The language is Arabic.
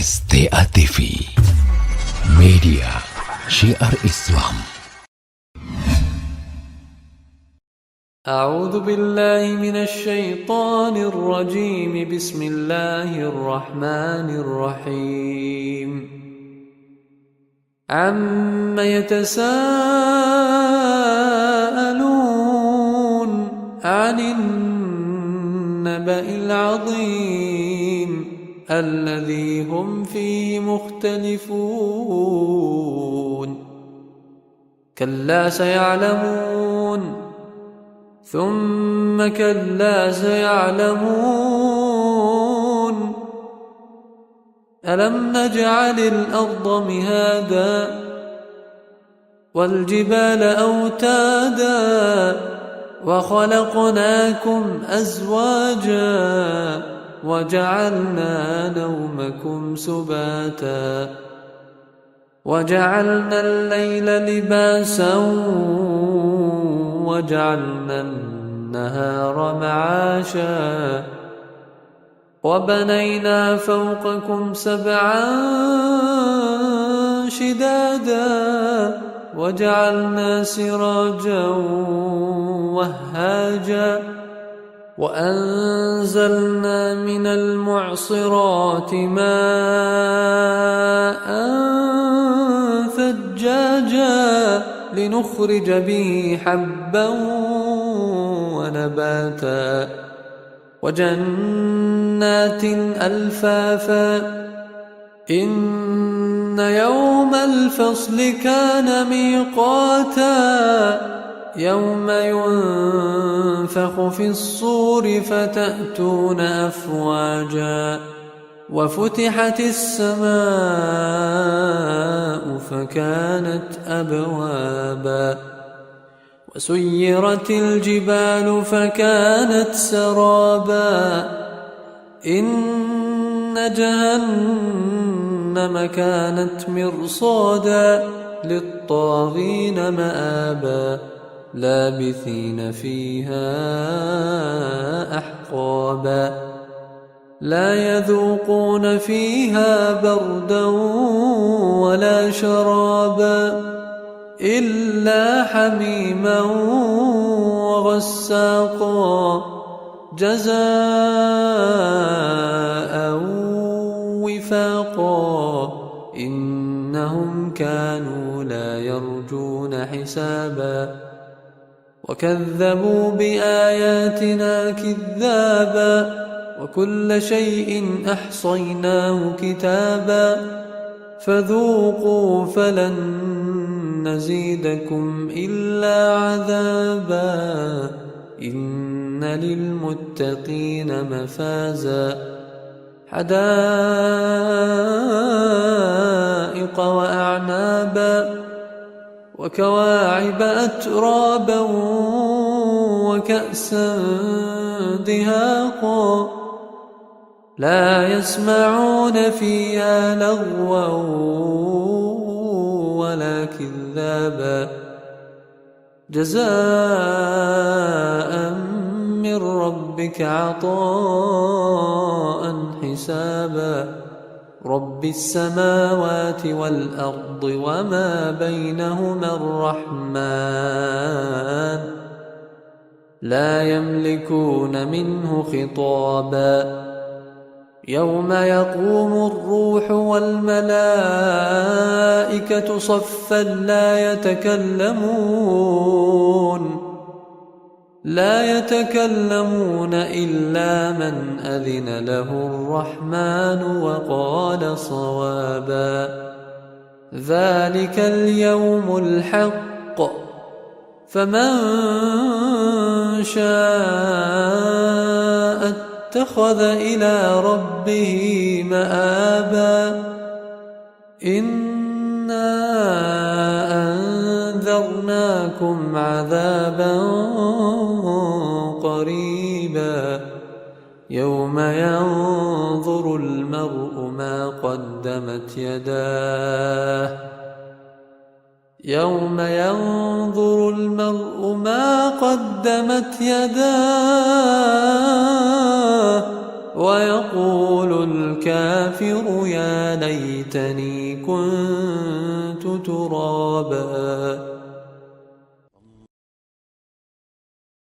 STA TV Media Syiar Islam. أعوذ بالله من الشيطان الرجيم. بسم الله الرحمن الرحيم. عم يتساءلون عن النبأ العظيم الذي هم فيه مختلفون. كلا سيعلمون ثم كلا سيعلمون. ألم نجعل الأرض مهادا والجبال أوتادا وخلقناكم أزواجا وجعلنا نومكم سباتا وجعلنا الليل لباسا وجعلنا النهار معاشا وبنينا فوقكم سبعا شدادا وجعلنا سراجا وهاجا وأنزلنا من المعصرات ماء ثجاجا لنخرج به حبا ونباتا وجنات ألفافا. إن يوم الفصل كان ميقاتا يوم ينفخ في الصور فتأتون أفواجا وفتحت السماء فكانت أبوابا وسيرت الجبال فكانت سرابا. إن جهنم كانت مرصادا للطاغين مآبا لابثين فيها أحقابا لا يذوقون فيها بردا ولا شرابا إلا حميما وغساقا جزاء وفاقا. إنهم كانوا لا يرجون حسابا وكذبوا بآياتنا كذابا وكل شيء أحصيناه كتابا فذوقوا فلن نزيدكم إلا عذابا. إن للمتقين مفازا حدائق وأعنابا وكواعب أترابا وكأسا دهاقا لا يسمعون فيها لغوا ولا كذابا جزاء من ربك عطاء حسابا. رب السماوات والأرض وما بينهما الرحمن لا يملكون منه خطابا. يوم يقوم الروح والملائكة صفا لا يتكلمون إلا من أذن له الرحمن وقال صوابا. ذلك اليوم الحق فمن شاء اتخذ إلى ربه مآبا. إنا أنذرناكم عذابا قريبا يوم ينظر المرء ما قدمت يداه ويقول الكافر يا ليتني كنت ترابا.